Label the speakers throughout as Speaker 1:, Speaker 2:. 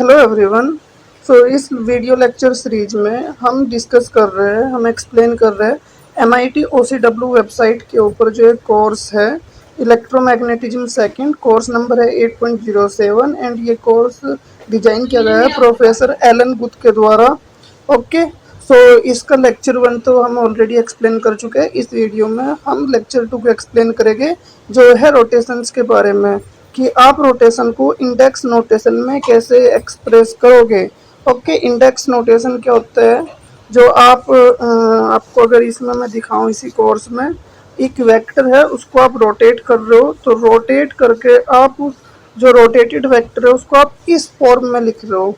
Speaker 1: Hello everyone. इस video lecture series में हम डिस्कस कर रहे हैं, हम एक्सप्लेन कर रहे हैं MIT OCW वेबसाइट के ऊपर जो एक कोर्स है इलेक्ट्रोमैग्नेटिज्म सेकंड, कोर्स नंबर है 8.07 एंड ये कोर्स डिजाइन किया गया है प्रोफेसर एलन गुथ के द्वारा। ओके, इसका लेक्चर 1 तो हम ऑलरेडी एक्सप्लेन कर चुके हैं। इस वीडियो में हम लेक्चर 2 को एक्सप्लेन करेंगे जो है रोटेशंस के बारे में, कि आप रोटेशन को इंडेक्स नोटेशन में कैसे एक्सप्रेस करोगे। ओके, इंडेक्स नोटेशन क्या होता है, जो आपको अगर इसमें मैं दिखाऊं, इसी कोर्स में एक वेक्टर है उसको आप रोटेट कर रहे हो, तो रोटेट करके आप जो रोटेटेड वेक्टर है उसको आप इस फॉर्म में लिख रहे हो।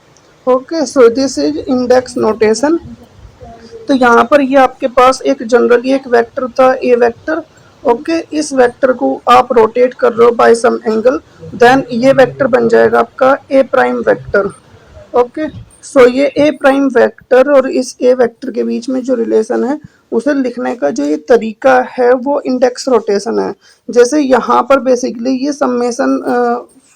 Speaker 1: Okay, so this is index notation. तो यहाँ पर ये आपके पास एक जनरली एक वेक्टर था, ए वेक्टर। ओके, इस वेक्टर को आप रोटेट कर रहे हो बाय सम एंगल, देन ये वेक्टर बन जाएगा आपका ए प्राइम वेक्टर। ओके, ये ए प्राइम वेक्टर और इस ए वेक्टर के बीच में जो रिलेशन है उसे लिखने का जो ये तरीका है वो इंडेक्स रोटेशन है। जैसे यहाँ पर बेसिकली ये समेशन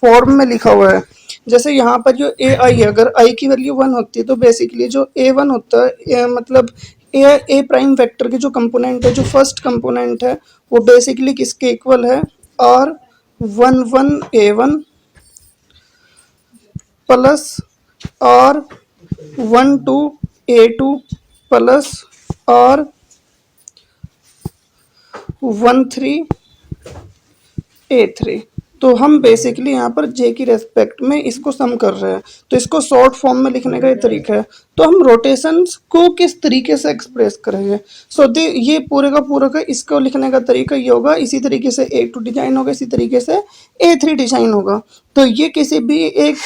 Speaker 1: फॉर्म में लिखा हुआ है। जैसे यहाँ पर जो ए आई है, अगर आई की वैल्यू 1 होती है तो बेसिकली जो A1 होता है, मतलब ए प्राइम वेक्टर के जो कंपोनेंट है, जो फर्स्ट कंपोनेंट है वो बेसिकली किसके इक्वल है, R11A1 plus R12A2 plus R13A3। तो हम बेसिकली यहाँ पर जे की रेस्पेक्ट में इसको सम कर रहे हैं, तो इसको शॉर्ट फॉर्म में लिखने का ये तरीका है। तो हम रोटेशंस को किस तरीके से एक्सप्रेस करेंगे, ये पूरे का पूरा का इसको लिखने का तरीका ये होगा। इसी तरीके से A2 डिजाइन होगा, इसी तरीके से A3 डिजाइन होगा। तो ये किसी भी एक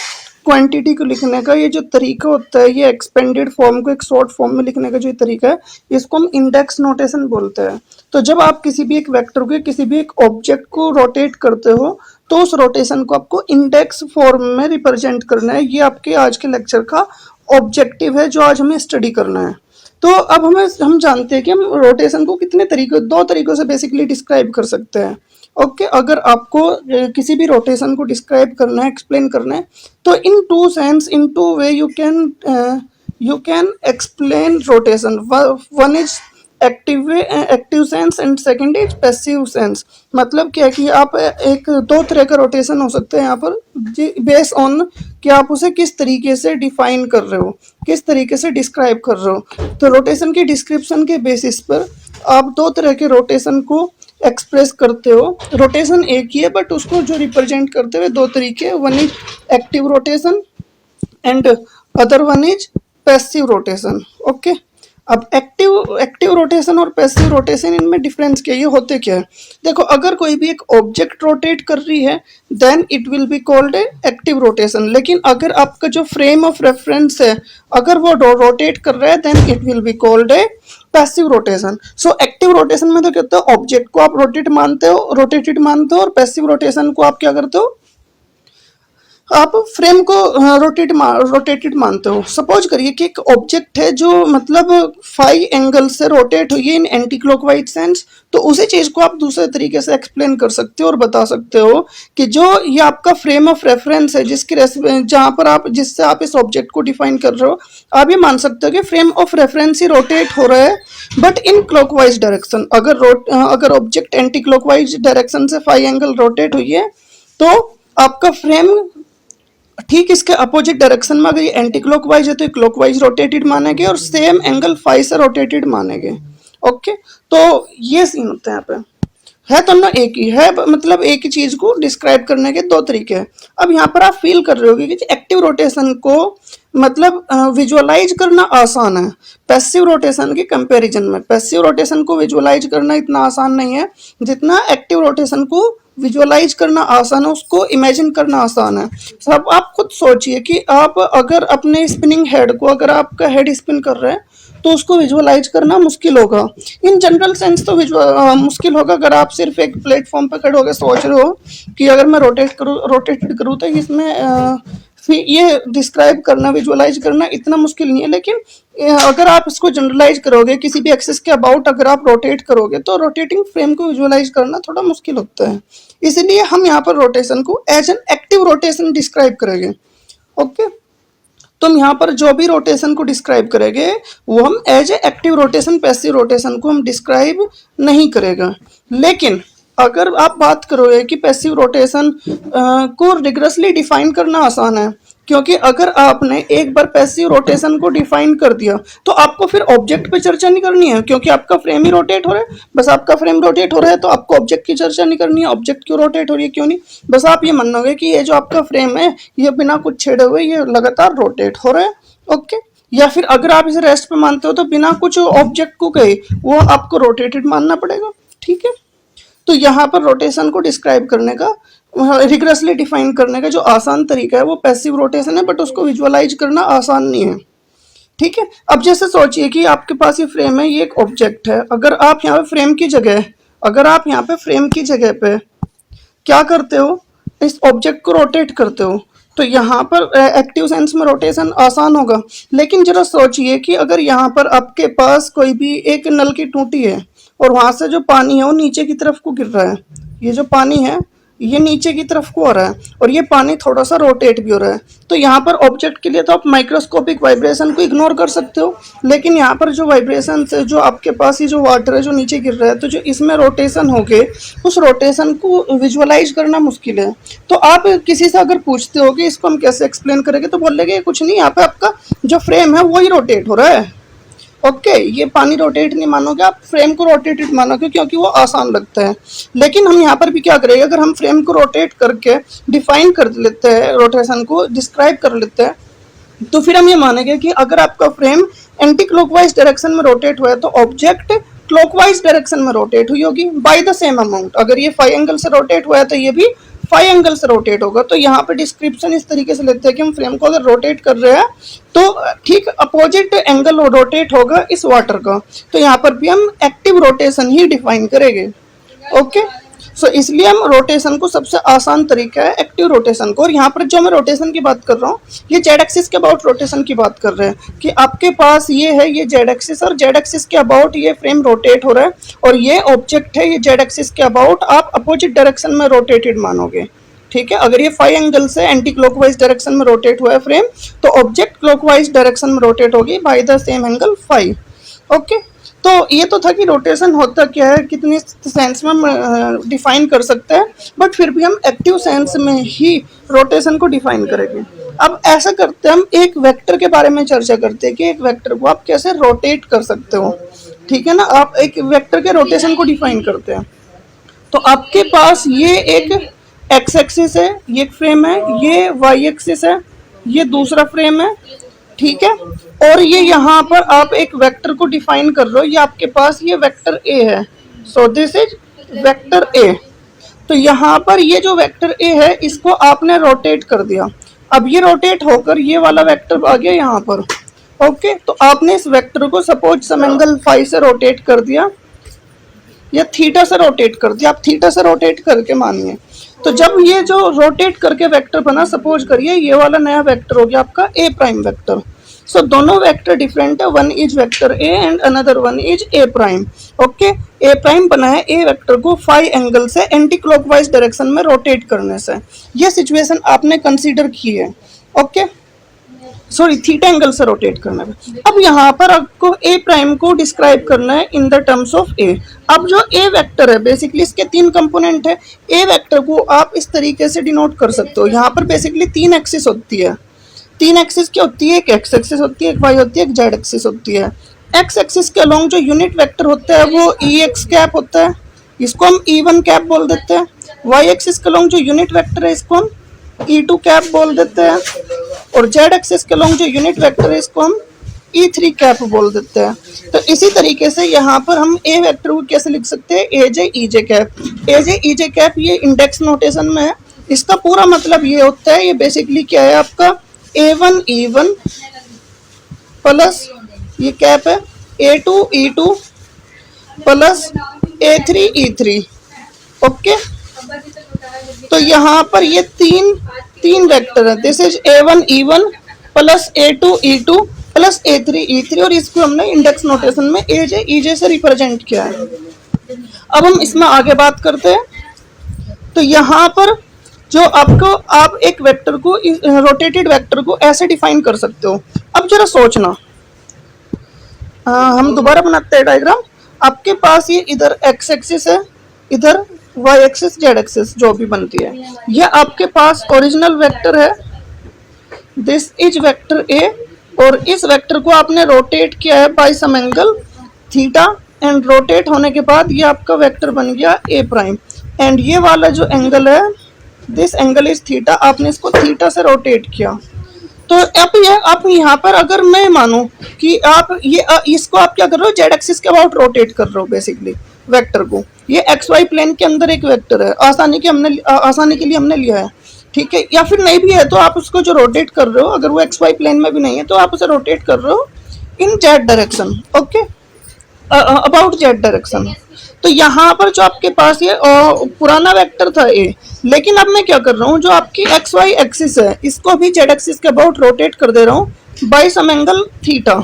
Speaker 1: क्वांटिटी को लिखने का ये जो तरीका होता है, ये एक्सपेंडेड फॉर्म को एक शॉर्ट फॉर्म में लिखने का जो तरीका है, इसको हम इंडेक्स नोटेशन बोलते हैं। तो जब आप किसी भी एक वेक्टर को, किसी भी एक ऑब्जेक्ट को रोटेट करते हो तो उस रोटेशन को आपको इंडेक्स फॉर्म में रिप्रेजेंट करना है। ये आपके आज के लेक्चर का ऑब्जेक्टिव है जो आज हमें स्टडी करना है। तो अब हम जानते हैं कि हम रोटेशन को दो तरीकों से बेसिकली डिस्क्राइब कर सकते हैं। ओके, अगर आपको किसी भी रोटेशन को डिस्क्राइब करना है, एक्सप्लेन करना है, तो in two sense, in two way you can explain rotation. One is active sense and second is passive sense. मतलब क्या है कि आप दो तरह का रोटेशन हो सकते हैं यहाँ पर, बेस ऑन कि आप उसे किस तरीके से डिफाइन कर रहे हो, किस तरीके से डिस्क्राइब कर रहे हो। तो रोटेशन की डिस्क्रिप्शन के बेसिस पर आप दो तरह के रोटेशन को एक्सप्रेस करते हो। रोटेशन एक ही है बट उसको जो रिप्रेजेंट करते हुए दो तरीके, one is active rotation and other one is passive rotation. Okay, अब एक्टिव रोटेशन और पैसिव रोटेशन, इनमें डिफरेंस क्या है, ये होते क्या है। देखो, अगर कोई भी एक ऑब्जेक्ट रोटेट कर रही है then it will be called a active rotation. लेकिन अगर आपका जो फ्रेम ऑफ रेफरेंस है, अगर वो रोटेट कर रहा है then it will be called a passive rotation. Active rotation में तो क्या होता है, ऑब्जेक्ट को आप रोटेटेड मानते हो, और पैसिव रोटेशन को आप क्या करते हो, आप फ्रेम को रोटेटेड मानते हो। सपोज करिए कि एक ऑब्जेक्ट है जो मतलब 5 एंगल से रोटेट हुई है इन एंटी क्लॉकवाइज सेंस, तो उसी चीज को आप दूसरे तरीके से एक्सप्लेन कर सकते हो और बता सकते हो कि जो ये आपका फ्रेम ऑफ रेफरेंस है, जहां पर आप जिससे आप इस ऑब्जेक्ट को डिफाइन कर रहे हो, आप ये मान सकते हो कि frame of reference he rotate हो रहा है बट इन क्लॉकवाइज डायरेक्शन। अगर ऑब्जेक्ट एंटी क्लॉकवाइज डायरेक्शन से 5 एंगल रोटेट हुई है तो आपका फ्रेम ठीक इसके अपोजिट डायरेक्शन में, अगर ये एंटी क्लॉकवाइज है तो क्लॉकवाइज रोटेटेड मानेंगे और सेम एंगल 5 से रोटेटेड मानेंगे। ओके, तो ये सीन होता है यहाँ पे। है तो ना एक ही है, मतलब एक ही चीज को डिस्क्राइब करने के दो तरीके हैं। अब यहाँ पर आप फील कर रहे होगे कि एक्टिव रोटेशन को मतलब विजुअलाइज करना आसान है पैसिव रोटेशन के कंपैरिजन में। पैसिव रोटेशन को विजुअलाइज करना इतना आसान नहीं है जितना एक्टिव रोटेशन को विजुअलाइज करना आसान है, उसको इमेजिन करना आसान है। सब आप खुद सोचिए कि आप अगर अपने स्पिनिंग हेड को, अगर आपका हेड स्पिन कर रहा है तो उसको विजुअलाइज करना मुश्किल होगा। इन जनरल सेंस तो मुश्किल होगा अगर आप सिर्फ एक प्लेटफॉर्म पर खड़े होकर सोच रहे हो कि अगर मैं रोटेटेड करूँ तो इसमें ये डिस्क्राइब करना, विजुअलाइज करना इतना मुश्किल नहीं है। लेकिन अगर आप इसको जनरलाइज करोगे, किसी भी एक्सिस के अबाउट अगर आप रोटेट करोगे तो रोटेटिंग फ्रेम को विजुअलाइज करना थोड़ा मुश्किल होता है। इसलिए हम यहाँ पर रोटेशन को as an active rotation describe करेंगे। ओके, तो हम यहाँ पर जो भी रोटेशन को डिस्क्राइब करेंगे वो हम as a active rotation passive rotation को हम डिस्क्राइब नहीं करेगा। लेकिन अगर आप बात करोगे कि पैसिव रोटेशन को रिग्रेसली डिफाइन करना आसान है, क्योंकि अगर आपने एक बार पैसिव रोटेशन को डिफाइन कर दिया तो आपको फिर ऑब्जेक्ट पे चर्चा नहीं करनी है, क्योंकि आपका फ्रेम ही रोटेट हो रहा है। बस आपका फ्रेम रोटेट हो रहा है तो आपको ऑब्जेक्ट की चर्चा नहीं करनी है, ऑब्जेक्ट क्यों रोटेट हो रही है क्यों नहीं, बस आप ये मानोगे कि ये जो आपका फ्रेम है ये बिना कुछ छेड़े हुए ये लगातार रोटेट हो रहा है। ओके, या फिर अगर आप इसे रेस्ट पे मानते हो तो बिना कुछ ऑब्जेक्ट को कहे वो आपको रोटेटेड मानना पड़ेगा। ठीक है, तो यहाँ पर रोटेशन को डिस्क्राइब करने का, रिग्रेसली डिफाइन करने का जो आसान तरीका है वो पैसिव रोटेशन है, बट उसको विजुअलाइज करना आसान नहीं है। ठीक है, अब जैसे सोचिए कि आपके पास ये फ्रेम है, ये एक ऑब्जेक्ट है। अगर आप यहाँ पे फ्रेम की जगह, अगर आप यहाँ पे फ्रेम की जगह पे क्या करते हो, इस ऑब्जेक्ट को रोटेट करते हो, तो यहाँ पर एक्टिव सेंस में रोटेशन आसान होगा। लेकिन जरा सोचिए कि अगर यहाँ पर आपके पास कोई भी एक नल की टूटी है और वहां से जो पानी है वो नीचे की तरफ को गिर रहा है, ये जो पानी है ये नीचे की तरफ को आ रहा है और ये पानी थोड़ा सा रोटेट भी हो रहा है, तो यहाँ पर ऑब्जेक्ट के लिए तो आप माइक्रोस्कोपिक वाइब्रेशन को इग्नोर कर सकते हो, लेकिन यहाँ पर जो वाइब्रेशन से जो आपके पास ये जो वाटर है जो नीचे गिर रहा है, तो जो इसमें रोटेशन हो गए उस रोटेशन को विजुअलाइज करना मुश्किल है। तो आप किसी से अगर पूछते हो कि इसको हम कैसे एक्सप्लेन करेंगे, तो बोलेंगे कुछ नहीं, यहाँ पे आपका जो फ्रेम है वही रोटेट हो रहा है। ओके, ये पानी रोटेट नहीं मानोगे आप, फ्रेम को रोटेटेड मानोगे क्योंकि वो आसान लगता है। लेकिन हम यहाँ पर भी क्या करेंगे, अगर हम फ्रेम को रोटेट करके डिफाइन कर लेते हैं, रोटेशन को डिस्क्राइब कर लेते हैं, तो फिर हम ये मानेंगे कि अगर आपका फ्रेम एंटी क्लॉकवाइज डायरेक्शन में रोटेट हुआ है तो ऑब्जेक्ट क्लॉकवाइज डायरेक्शन में रोटेट हुई होगी बाय द सेम अमाउंट। अगर ये 5 एंगल से रोटेट हुआ है तो ये भी 5 एंगल से रोटेट होगा। तो यहाँ पे डिस्क्रिप्शन इस तरीके से लेते हैं कि हम फ्रेम को अगर रोटेट कर रहे हैं तो ठीक अपोजिट एंगल रोटेट होगा इस वाटर का, तो यहाँ पर भी हम एक्टिव रोटेशन ही डिफाइन करेंगे। ओके, सो इसलिए हम रोटेशन को सबसे आसान तरीका है एक्टिव रोटेशन को। और यहाँ पर जो मैं रोटेशन की बात कर रहा हूँ ये जेड एक्सिस के अबाउट रोटेशन की बात कर रहे हैं कि आपके पास ये है ये जेड एक्सिस, और जेड एक्सिस के अबाउट ये फ्रेम रोटेट हो रहा है और ये ऑब्जेक्ट है, ये जेड एक्सिस के अबाउट आप अपोजिट डायरेक्शन में रोटेटेड मानोगे। ठीक है, अगर ये 5 एंगल से एंटी क्लॉकवाइज डायरेक्शन में रोटेट हुआ है फ्रेम, तो ऑब्जेक्ट क्लॉकवाइज डायरेक्शन में रोटेट होगी by the same angle 5। Okay, तो ये तो था कि रोटेशन होता क्या है, कितने सेंस में हम डिफाइन कर सकते हैं, बट फिर भी हम एक्टिव सेंस में ही रोटेशन को डिफाइन करेंगे। अब ऐसा करते हैं, हम एक वेक्टर के बारे में चर्चा करते हैं कि एक वेक्टर को आप कैसे रोटेट कर सकते हो। ठीक है ना, आप एक वेक्टर के रोटेशन को डिफाइन करते हैं। तो आपके पास ये एक एक्स एक्सिस है, ये एक फ्रेम है, ये वाई एक्सिस है, ये दूसरा फ्रेम है। ठीक है, और ये यहाँ पर आप एक वेक्टर को डिफाइन कर रहे हो, ये आपके पास ये वेक्टर ए है, सो दिस इज वेक्टर ए। तो यहाँ पर ये जो वेक्टर ए है इसको आपने रोटेट कर दिया, अब ये रोटेट होकर ये वाला वेक्टर आ गया यहाँ पर। ओके, तो आपने इस वेक्टर को सपोज सम एंगल फाई से रोटेट कर दिया या थीटा से रोटेट कर दिया, आप थीटा से रोटेट करके मानिए। तो जब ये जो रोटेट करके वेक्टर बना, सपोज करिए ये वाला नया वेक्टर हो गया आपका ए प्राइम वेक्टर। सो दोनों वेक्टर डिफरेंट है, one is vector A and another one is A prime. Okay, A prime बना है ए वेक्टर को 5 एंगल से एंटी क्लॉकवाइज डायरेक्शन में रोटेट करने से, ये सिचुएशन आपने कंसीडर की है। ओके, सॉरी थीटा एंगल से रोटेट करना है। अब यहाँ पर आपको ए प्राइम को डिस्क्राइब करना है इन द टर्म्स ऑफ ए। अब जो ए वेक्टर है बेसिकली इसके 3 कंपोनेंट है। ए वेक्टर को आप इस तरीके से डिनोट कर सकते हो, यहाँ पर बेसिकली 3 एक्सिस होती है। 3 एक्सिस क्या होती है, एक एक्स एक्सिस होती है, एक वाई होती है, एक जेड एक्सिस होती है। एक्स एक्सिस के अलोंग जो यूनिट वेक्टर होता है वो ई एक्स कैप होता है, इसको हम E1 कैप बोल देते हैं। वाई एक्सिस के अलोंग जो यूनिट वेक्टर है इसको हम E2 कैप बोल देते हैं, और जेड एक्सिस के अलोंग जो यूनिट वेक्टर है इसको हम E3 कैप बोल देते हैं। तो इसी तरीके से यहाँ पर हम ए वेक्टर को कैसे लिख सकते हैं, ए जे ई जे कैप। ए जे ई जे कैप ये इंडेक्स नोटेशन में है, इसका पूरा मतलब ये होता है, ये बेसिकली क्या है आपका A1 E1 प्लस ये कैप है A2 E2 plus A3 E3। Okay, तो यहाँ पर ये तीन वेक्टर है, this is A1 E1 plus A2 E2 plus A3 E3, और इसको हमने इंडेक्स नोटेशन में AJ EJ से रिप्रेजेंट किया है। अब हम इसमें आगे बात करते हैं। तो यहाँ पर जो आपको आप एक वेक्टर को रोटेटेड वेक्टर को ऐसे डिफाइन कर सकते हो। अब जरा सोचना, हम दोबारा बनाते हैं डायग्राम। आपके पास ये इधर एक्स एक्सिस है, इधर वाई एक्सिस जेड एक्सिस जो भी बनती है, ये आपके पास ओरिजिनल वेक्टर है, दिस इज वेक्टर ए, और इस वेक्टर को आपने रोटेट किया है by some angle theta, and rotate होने के बाद ये आपका वेक्टर बन गया ए प्राइम, एंड ये वाला जो एंगल है दिस एंगल इज थीटा, आपने इसको थीटा से रोटेट किया। तो अब ये आप यहाँ पर अगर मैं मानूं कि आप ये इसको आप क्या कर रहे हो, जेड एक्सिस के अबाउट रोटेट कर रहे हो बेसिकली वेक्टर को, ये एक्स वाई प्लेन के अंदर एक वेक्टर है, आसानी के लिए हमने लिया है, ठीक है। या फिर नहीं भी है तो आप उसको जो रोटेट कर रहे हो, अगर वो एक्स वाई प्लेन में भी नहीं है तो आप उसे रोटेट कर रहे हो in Z direction, okay, about Z direction. तो यहाँ पर जो आपके पास ये पुराना वेक्टर था ए, लेकिन अब मैं क्या कर रहा हूँ, जो आपकी एक्स वाई एक्सिस है इसको भी जेड एक्सिस के अबाउट रोटेट कर दे रहा हूँ बाय सम एंगल थीटा।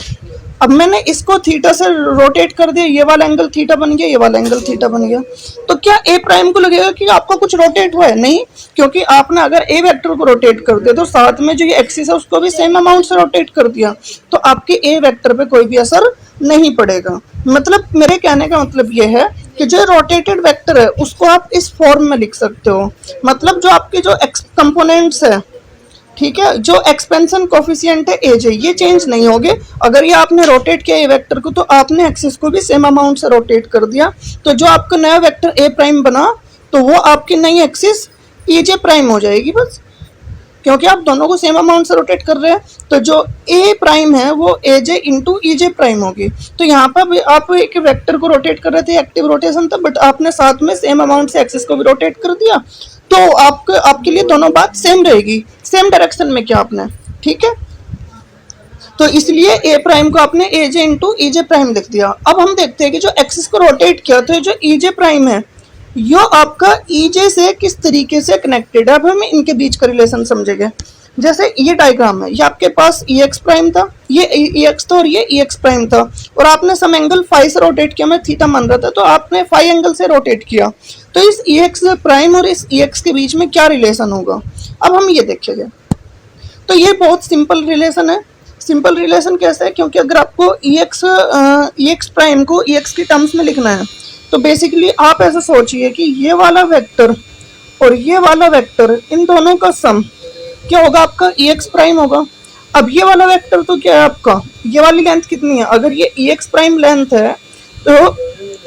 Speaker 1: अब मैंने इसको थीटा से रोटेट कर दिया, ये वाला एंगल थीटा बन गया, ये वाला एंगल थीटा बन गया। तो क्या ए प्राइम को लगेगा कि आपका कुछ रोटेट हुआ है? नहीं, क्योंकि आपने अगर ए वेक्टर को रोटेट कर दिया तो साथ में जो ये एक्सिस है उसको भी सेम अमाउंट से रोटेट कर दिया, तो आपके ए वेक्टर पे कोई भी असर नहीं पड़ेगा। मतलब मेरे कहने का मतलब ये है कि जो रोटेटेड वेक्टर है उसको आप इस फॉर्म में लिख सकते हो, मतलब जो आपके जो एक्स कंपोनेंट्स है, ठीक है, जो एक्सपेंशन कोफिशिएंट है एज है, ये चेंज नहीं होंगे। अगर ये आपने रोटेट किया ए वेक्टर को तो आपने एक्सिस को भी सेम अमाउंट से रोटेट कर दिया, तो जो आपका नया वेक्टर ए प्राइम बना तो वो आपकी नई एक्सिस ई जे प्राइम हो जाएगी बस, क्योंकि आप दोनों को सेम अमाउंट से रोटेट कर रहे हैं। तो जो ए प्राइम है वो ए जे इंटू ई जे प्राइम होगी। तो यहाँ पर आप एक वेक्टर को रोटेट कर रहे थे, एक्टिव रोटेशन था, बट आपने साथ में सेम अमाउंट से एक्सिस को भी रोटेट कर दिया, तो आपके लिए दोनों बात सेम रहेगी, सेम डायरेक्शन में क्या आपने, ठीक है। तो इसलिए ए प्राइम को आपने ए जे इंटू ई जे प्राइम लिख दिया। अब हम देखते हैं कि जो एक्सिस को रोटेट किया तो जो ई जे प्राइम है यो आपका ई जे से किस तरीके से कनेक्टेड है। अब हम इनके बीच का रिलेशन समझेंगे। जैसे ये डायग्राम है, ये आपके पास ई एक्स प्राइम था, ये ई एक्स था और ये ई एक्स प्राइम था, और आपने सम एंगल फाई से रोटेट किया, मैं थीटा मान रहा था तो आपने फाई एंगल से रोटेट किया। तो इस ई एक्स प्राइम और इस ई एक्स के बीच में क्या रिलेशन होगा, अब हम ये देखेंगे। तो ये बहुत सिंपल रिलेशन है। सिंपल रिलेशन कैसे है, क्योंकि अगर आपको ई एक्स प्राइम को ई एक्स की टर्म्स में लिखना है तो बेसिकली आप ऐसा सोचिए कि ये वाला वेक्टर और ये वाला वेक्टर, इन दोनों का सम क्या होगा, आपका ई एक्स प्राइम होगा। अब ये वाला वेक्टर तो क्या है आपका, ये वाली लेंथ कितनी है, अगर ये ई एक्स प्राइम लेंथ है तो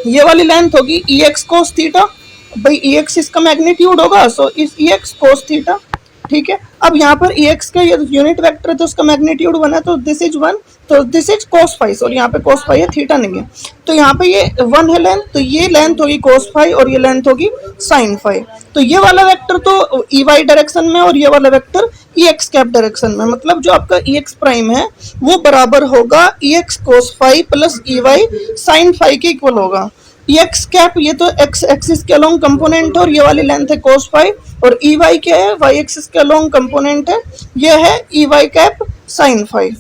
Speaker 1: ये वाली लेंथ होगी ई एक्स कोस थीटा, भाई ई एक्स इसका मैग्नीट्यूड होगा, सो इस ई एक्स कोस थीटा, ठीक है। अब यहाँ पर ई एक्स का ये यूनिट वेक्टर है तो उसका मैग्नीट्यूड 1 है, तो दिस इज 1, तो दिस इज कोस फाई, और यहाँ पे कोस फाई है, थीटा नहीं है, तो यहाँ पे ये 1 है लेंथ, तो ये लेंथ होगी कोस फाई और ये लेंथ होगी साइन फाई। तो ये वाला वेक्टर तो ई वाई डायरेक्शन में और ये वाला vector E X cap direction में, मतलब जो आपका ई एक्स प्राइम है वो बराबर होगा E X cos phi plus E Y sine phi के इक्वल होगा। ई एक्स कैप ये तो एक्स एक्सिस के अलोंग कंपोनेंट है और ये वाली लेंथ है कोस फाई, और ई वाई क्या है, वाई एक्सिस के अलोंग कंपोनेंट है, ये है E Y cap sine phi.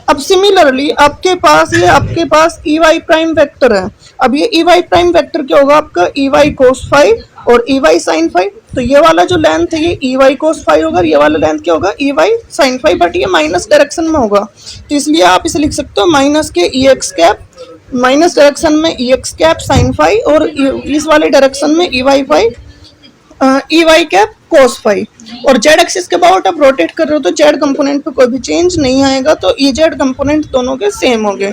Speaker 1: अब सिमिलरली आपके पास ई वाई प्राइम वेक्टर है। अब ये ई वाई प्राइम वेक्टर क्या होगा आपका, ई वाई कोस फाई और ई वाई साइन फाई। तो ये वाला जो लेंथ है ये ई वाई कोस फाई होगा, ये वाला लेंथ क्या होगा, E Y sine phi, but ये माइनस डायरेक्शन में होगा, तो इसलिए आप इसे लिख सकते हो माइनस के E X cap, minus direction में E X cap sine phi और इस वाले डायरेक्शन में E Y phi E Y cap cos phi. और जेड एक्सिस के अबाउट आप रोटेट कर रहे हो तो जेड कंपोनेंट पे कोई भी चेंज नहीं आएगा, तो ई जेड कंपोनेंट दोनों के सेम होंगे,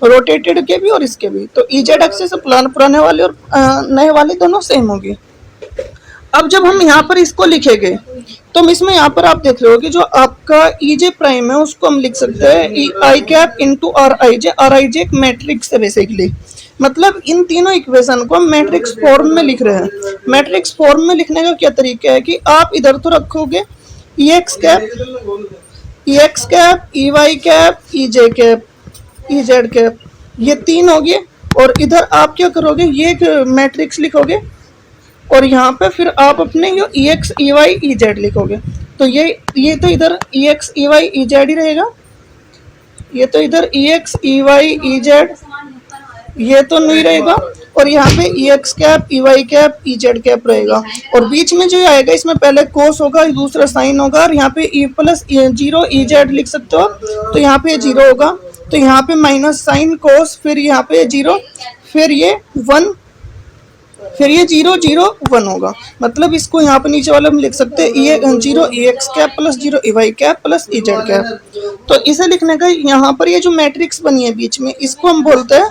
Speaker 1: रोटेटेड के भी और इसके भी। तो ई जेड एक्सिस पुराने वाले और नए वाले दोनों सेम होगी। अब जब हम यहाँ पर इसको लिखेंगे तो इसमें यहाँ पर आप देख रहे हो कि जो आपका ई जे प्राइम है उसको हम लिख सकते हैं E I cap into R I J. R I J एक मैट्रिक्स है बेसिकली, मतलब इन तीनों इक्वेशन को हम मैट्रिक्स फॉर्म में लिख रहे हैं। मैट्रिक्स फॉर्म में लिखने का क्या तरीका है कि आप इधर तो रखोगे E X cap, E Y cap, E J cap, E Z cap, ये तीन हो गए, और इधर आप क्या करोगे, ये एक मैट्रिक्स लिखोगे और यहाँ पे फिर आप अपने यो E X E Y E Z लिखोगे। तो ये तो इधर E X E Y E Z ही रहेगा, ये तो इधर E X E Y E Z ये तो नहीं रहेगा, और यहाँ पे E X cap, E Y cap, E Z cap रहेगा। और बीच में जो आएगा इसमें पहले कोस होगा, दूसरा साइन होगा, और यहाँ पे E plus zero E Z लिख सकते हो, तो यहाँ पे जीरो होगा, तो यहाँ पे माइनस साइन कोस, फिर यहाँ पे जीरो, फिर ये वन, फिर ये जीरो जीरो वन होगा। मतलब इसको यहाँ पे नीचे वाले हम लिख सकते हैं ये zero E X cap plus zero E Y cap plus E Z cap. तो इसे लिखने का यहाँ पर ये जो मैट्रिक्स बनी है बीच में, इसको हम बोलते हैं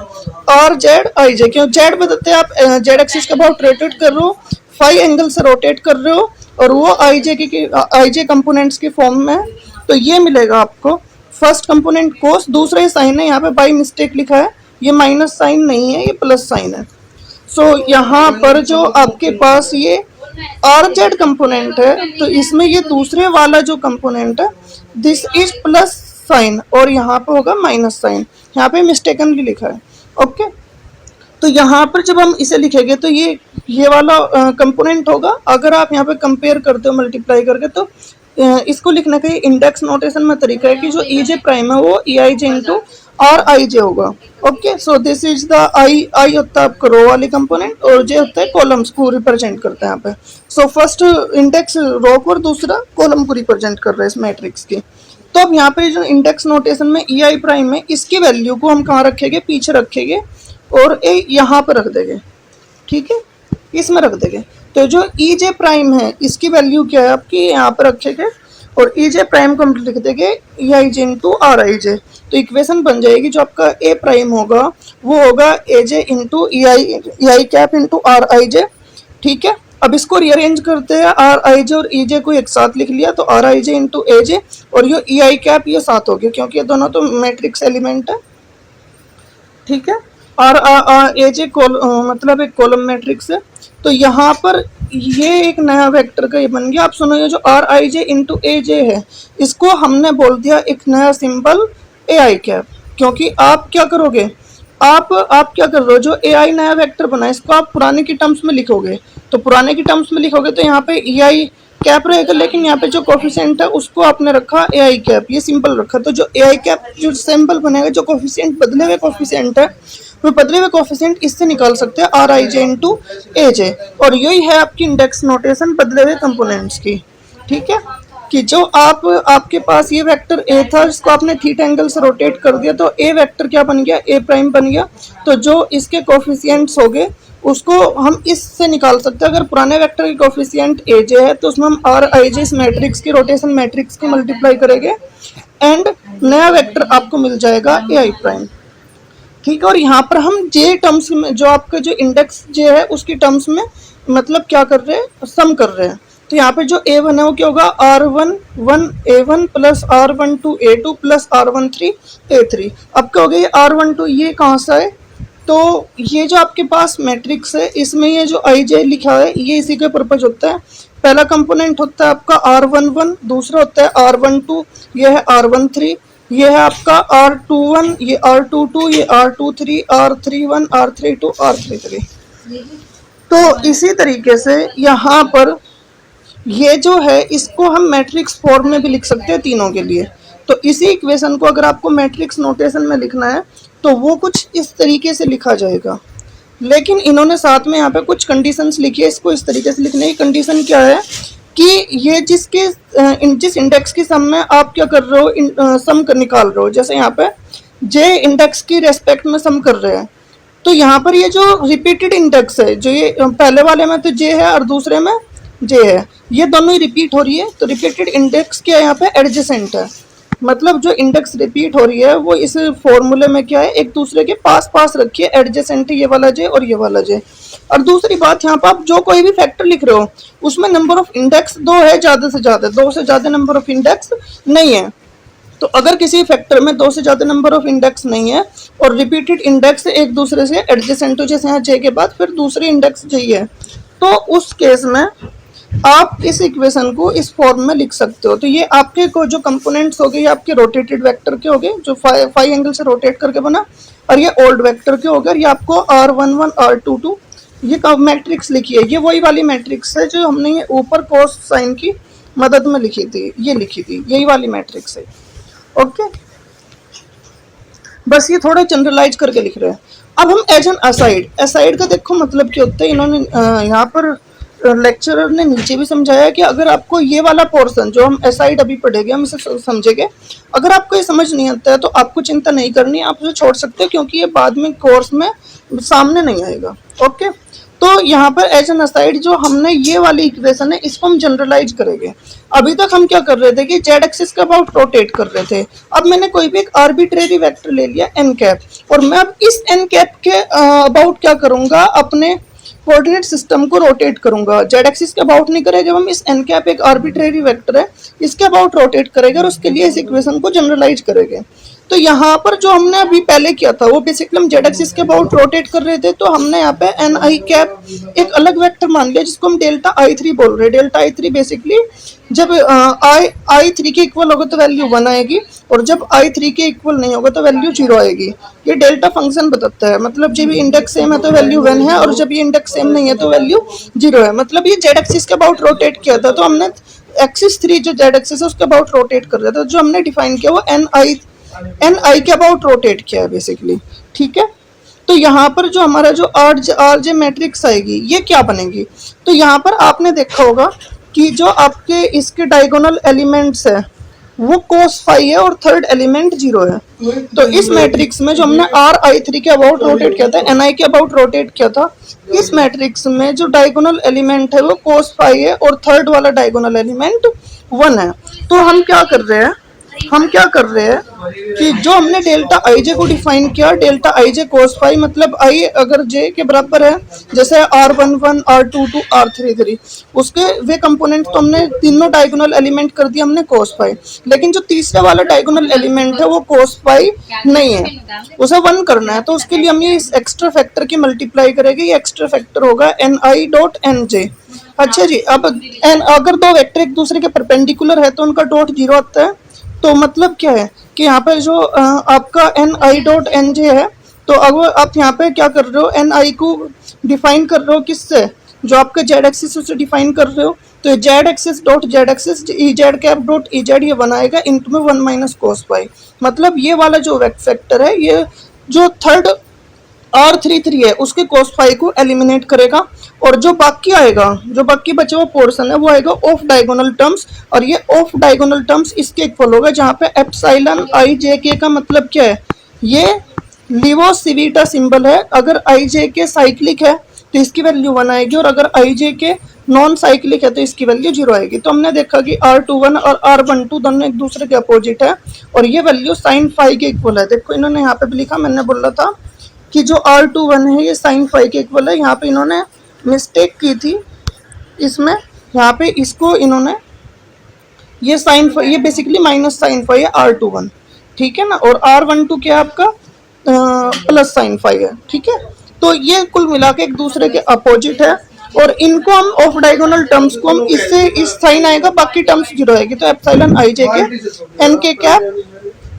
Speaker 1: आर जेड आई जे। क्यों जेड बताते हैं, आप जेड एक्सिस के अबाउट रोटेट कर रहे हो, फाइव एंगल से रोटेट कर रहे हो, और वो आई जे कंपोनेंट्स के फॉर्म में है। तो ये मिलेगा आपको फर्स्ट कंपोनेंट कोस, दूसरा ये साइन है, यहाँ पे बाई मिस्टेक लिखा है, ये माइनस साइन नहीं है, ये प्लस साइन है। सो यहाँ पर जो आपके पास ये आर जेड कंपोनेंट है, तो इसमें ये दूसरे वाला जो कंपोनेंट है दिस इज प्लस साइन, और यहाँ पे होगा माइनस साइन, यहाँ पे मिस्टेकनली लिखा है। ओके, तो यहाँ पर जब हम इसे लिखेंगे तो ये वाला कंपोनेंट होगा। अगर आप यहाँ पे कंपेयर करते हो मल्टीप्लाई करके, तो इसको लिखने का ये इंडेक्स नोटेशन में तरीका है कि जो ई जे प्राइम है वो ई आई J into R I J होगा। Okay, so this is the I होता है आपका रो वाली कंपोनेंट, और जे होता है कॉलम्स को रिप्रेजेंट करता है यहाँ पे। सो फर्स्ट इंडेक्स रो को और दूसरा कॉलम को रिप्रेजेंट कर रहा है इस मैट्रिक्स की। तो अब यहाँ पे जो इंडेक्स नोटेशन में ई आई प्राइम है, इसकी वैल्यू को हम कहाँ रखेंगे, पीछे रखेंगे, और यहाँ पर रख देंगे। ठीक है, इसमें रख देंगे। तो जो ई जे प्राइम है इसकी वैल्यू क्या है आपकी, यहाँ पर रखेंगे, और ई जे प्राइम को हम लिख देंगे ई आई जे इंटू आर आई जे। तो इक्वेशन बन जाएगी जो आपका ए प्राइम होगा वो होगा A J into E I cap into R I J. ठीक है, अब इसको रीअरेंज करते हैं, आर आई जे और ई जे को एक साथ लिख लिया, तो आर आई जे इंटू ए जे, और ये ई आई कैप ये साथ हो गया क्योंकि ये दोनों तो मैट्रिक्स एलिमेंट है। ठीक है, आर ए जे मतलब एक कॉलम मैट्रिक्स है। तो यहाँ पर ये एक नया वेक्टर का ये बन गया। आप सुनो, ये जो आर आई जे इंटू ए जे है, इसको हमने बोल दिया एक नया सिंबल ए आई कैप, क्योंकि आप क्या करोगे, आप क्या कर रहे हो, जो ए आई नया वेक्टर बना है इसको आप पुराने की टर्म्स में लिखोगे, तो पुराने की टर्म्स में लिखोगे तो यहाँ पे ई आई कैप रहेगा, लेकिन यहाँ पे जो कोफिशिएंट है उसको आपने रखा ए आई कैप, ये सिंपल रखा। तो जो ए आई कैप जो सिंबल बनेगा, जो कोफिशिएंट बदले हुए कोफिशिएंट है, वो बदले हुए कोफिशिएंट इससे निकाल सकते हैं आर आई जे इंटू ए जे, और यही है आपकी इंडेक्स नोटेशन बदले हुए कंपोनेंट्स की। ठीक है, कि जो आपके पास ये वेक्टर ए था, इसको आपने थीटा एंगल से रोटेट कर दिया, तो ए वेक्टर क्या बन गया, ए प्राइम बन गया। तो जो इसके कोफिशिएंट्स हो गए उसको हम इससे निकाल सकते हैं। अगर पुराने वेक्टर की कोफिशिएंट ए जे है तो उसमें हम आर आई जे इस मैट्रिक्स की रोटेशन मैट्रिक्स की मल्टीप्लाई करेंगे, एंड नया वेक्टर आपको मिल जाएगा ए आई प्राइम। ठीक है, और यहाँ पर हम जे टर्म्स में, जो आपका जो इंडेक्स जे है उसकी टर्म्स में मतलब क्या कर रहे हैं, सम कर रहे हैं। तो यहाँ पे जो ए वन है वो क्या होगा, R one one A one plus R one two A two plus R one three A three. अब क्या हो गया, आर वन टू ये कहाँ से है, तो ये जो आपके पास मैट्रिक्स है इसमें ये जो आई जे लिखा है ये इसी के पर्पज होता है। पहला कंपोनेंट होता है आपका आर वन वन, दूसरा होता है आर वन टू, ये है आर वन थ्री, ये है आपका आर टू वन, ये आर टू टू, ये R two three, R three one, R three two, R three three. तो इसी तरीके से यहाँ पर ये जो है इसको हम मैट्रिक्स फॉर्म में भी लिख सकते हैं तीनों के लिए। तो इसी इक्वेशन को अगर आपको मैट्रिक्स नोटेशन में लिखना है तो वो कुछ इस तरीके से लिखा जाएगा, लेकिन इन्होंने साथ में यहाँ पे कुछ कंडीशंस लिखी है। इसको इस तरीके से लिखने की कंडीशन क्या है कि ये जिस इंडेक्स की सम में आप क्या कर रहे हो, सम निकाल रहे हो, जैसे यहाँ पे जे इंडेक्स की रेस्पेक्ट में सम कर रहे हैं, तो यहाँ पर ये जो रिपीटेड इंडेक्स है, जो ये पहले वाले में तो जे है और दूसरे में जे है, ये दोनों ही रिपीट हो रही है। तो रिपीटेड इंडेक्स क्या है, यहाँ पे एडजेसेंट है, मतलब जो इंडेक्स रिपीट हो रही है वो इस फॉर्मूले में क्या है, एक दूसरे के पास पास रखिए, एडजेसेंट ये वाला जे और ये वाला जे। और दूसरी बात, यहाँ पर आप जो कोई भी फैक्टर लिख रहे हो उसमें नंबर ऑफ इंडेक्स दो है, ज्यादा से ज्यादा, दो से ज्यादा नंबर ऑफ इंडेक्स नहीं है। तो अगर किसी फैक्टर में दो से ज्यादा नंबर ऑफ इंडेक्स नहीं है और रिपीटेड इंडेक्स एक दूसरे से एडजेसेंट, जैसे यहाँ जे के बाद फिर दूसरे इंडेक्स जे है, तो उस केस में आप इस इक्वेशन को इस फॉर्म में लिख सकते हो। तो ये आपके को जो कंपोनेंट्स हो गए, ये आपके रोटेटेड वेक्टर के हो गए जो फाइव एंगल से रोटेट करके बना, और ये ओल्ड वेक्टर के हो गए। ये आपको R one one R two two ये मैट्रिक्स लिखी है, ये वही वाली मैट्रिक्स है जो हमने ये ऊपर कोस साइन की मदद में लिखी थी, ये लिखी थी, यही वाली मैट्रिक्स है। ओके, बस ये थोड़ा जनरलाइज करके लिख रहे हैं। अब हम एज एन असाइड, असाइड का देखो मतलब क्या होता है, इन्होंने यहाँ पर लेक्चरर ने नीचे भी समझाया कि अगर आपको ये वाला पोर्शन जो हम असाइड अभी पढ़ेंगे हम इसे समझेंगे, अगर आपको ये समझ नहीं आता है तो आपको चिंता नहीं करनी, आप उसे छोड़ सकते हो क्योंकि ये बाद में कोर्स में सामने नहीं आएगा। ओके, तो यहाँ पर एज एन असाइड जो हमने ये वाली इक्वेशन है इसको हम जनरलाइज करेंगे। अभी तक हम क्या कर रहे थे कि जेड एक्सिस के अबाउट रोटेट कर रहे थे। अब मैंने कोई भी एक आर्बिट्रेरी वेक्टर ले लिया एन कैप, और मैं अब इस एन कैप के अबाउट क्या करूंगा, अपने कोऑर्डिनेट सिस्टम को रोटेट करूंगा। जेड एक्सिस के अबाउट नहीं करेगा, हम इस एन कैप एक आर्बिट्रेरी वेक्टर है इसके अबाउट रोटेट करेगा और उसके लिए इस इक्वेशन को जनरलाइज करेंगे। तो यहाँ पर जो हमने अभी पहले किया था वो बेसिकली हम जेड एक्सिस के अबाउट रोटेट कर रहे थे, तो हमने यहाँ पे एन आई कैप एक अलग वेक्टर मान लिया जिसको हम डेल्टा आई थ्री बोल रहे हैं। डेल्टा आई थ्री बेसिकली जब आई थ्री के इक्वल होगा तो वैल्यू 1 आएगी, और जब आई थ्री के इक्वल नहीं होगा तो वैल्यू 0 आएगी। ये डेल्टा फंक्शन बताता है, मतलब जब ये इंडेक्स सेम है तो वैल्यू 1 है, और जब ये इंडेक्स सेम नहीं है तो वैल्यू 0 है। मतलब ये जेड एक्सिस के अबाउट रोटेट किया था, तो हमने एक्सिस 3 जो जेड एक्सिस है उसके अबाउट रोटेट कर रहा था। जो हमने डिफाइन किया वो एन आई के अबाउट रोटेट किया है बेसिकली। ठीक है, तो यहाँ पर जो हमारा जो आर जे मैट्रिक्स आएगी ये क्या बनेगी, तो यहाँ पर आपने देखा होगा कि जो आपके इसके डायगोनल एलिमेंट्स है वो कोस फाई है और थर्ड एलिमेंट 0 है। तो इस मैट्रिक्स में जो हमने आर आई थ्री के अबाउट रोटेट किया था, एन आई के अबाउट रोटेट किया था, इस मैट्रिक्स में जो डायगोनल एलिमेंट है वो कोस फाई है और थर्ड वाला डायगोनल एलिमेंट 1 है। तो हम क्या कर रहे हैं, कि जो हमने डेल्टा आई जे को डिफाइन किया, डेल्टा आई जे कोस फाई, मतलब आई अगर जे के बराबर है जैसे R11 R22 R33 उसके वे कंपोनेंट तो हमने तीनों डायगोनल एलिमेंट कर दिया हमने कोस फाई, लेकिन जो तीसरा वाला डायगोनल एलिमेंट है वो कोस फाई नहीं है, उसे 1 करना है। तो उसके लिए हम ये इस एक्स्ट्रा फैक्टर की मल्टीप्लाई करेंगे, ये एक्स्ट्रा फैक्टर होगा N I dot N J. अच्छा जी, अब अगर दो वेक्टर एक दूसरे के परपेंडिकुलर है तो उनका डॉट 0 आता है। तो मतलब क्या है कि यहाँ पे जो आपका N I dot N J है, तो अब आप यहाँ पे क्या कर रहे हो, एन आई को डिफाइन कर रहे हो किससे, जो आपका जेड एक्सिस उसे डिफाइन कर रहे हो। तो Z axis dot Z axis ई Z cap dot E Z ये बनाएगा इंटू में 1 माइनस कोस पाई। मतलब ये वाला जो फैक्टर है ये जो थर्ड R33 है उसके कोस फाई को एलिमिनेट करेगा, और जो बाकी आएगा, जो बाकी बचे हुआ पोर्शन है वो आएगा ऑफ डायगोनल टर्म्स, और ये ऑफ डायगोनल टर्म्स इसके इक्वल होगा जहाँ पे एप्सिलॉन आई जे के का मतलब क्या है, ये लिवोसिविटा सिंबल है। अगर आई जे के साइक्लिक है तो इसकी वैल्यू 1 आएगी, और अगर आई जे के नॉन साइक्लिक है तो इसकी वैल्यू 0 आएगी। तो हमने देखा कि R21 और R12 दोनों एक दूसरे के अपोजिट है, और ये वैल्यू साइन फाई के इक्वल है। देखो इन्होंने यहाँ पे भी लिखा, मैंने बोला था कि जो R21 है ये साइन फाई के इक्वल है, यहाँ पे इन्होंने मिस्टेक की थी इसमें, यहाँ पे इसको इन्होंने ये साइन फाई, ये बेसिकली माइनस साइन फाई है R21, ठीक है ना, और R12 क्या है आपका प्लस साइन फाई है। ठीक है, तो ये कुल मिला के एक दूसरे के अपोजिट है, और इनको हम ऑफ डायगोनल टर्म्स को हम इससे इस साइन आएगा बाकी टर्म्स 0 आएगी, तो एप्सिलॉन आई जे के एन के कैप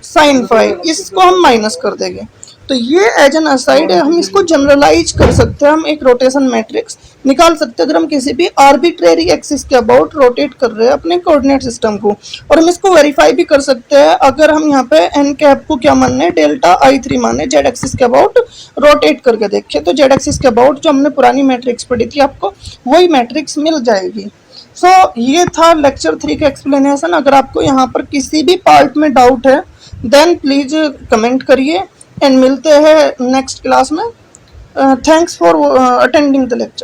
Speaker 1: साइन फाई इसको हम माइनस कर देंगे। तो ये एज एन असाइड है, हम इसको जनरलाइज कर सकते हैं, हम एक रोटेशन मैट्रिक्स निकाल सकते हैं अगर हम किसी भी आर्बिट्रेरी एक्सिस के अबाउट रोटेट कर रहे हैं अपने कोऑर्डिनेट सिस्टम को। और हम इसको वेरीफाई भी कर सकते हैं अगर हम यहाँ पे एन कैप को क्या माने, डेल्टा आई थ्री माने, जेड एक्सिस के अबाउट रोटेट करके देखें तो जेड एक्सिस के अबाउट जो हमने पुरानी मैट्रिक्स पढ़ी थी आपको वही मैट्रिक्स मिल जाएगी। ये था लेक्चर 3 का एक्सप्लेनेशन। अगर आपको यहाँ पर किसी भी पार्ट में डाउट है देन प्लीज कमेंट करिए, एंड मिलते हैं नेक्स्ट क्लास में। Thanks for attending the lecture.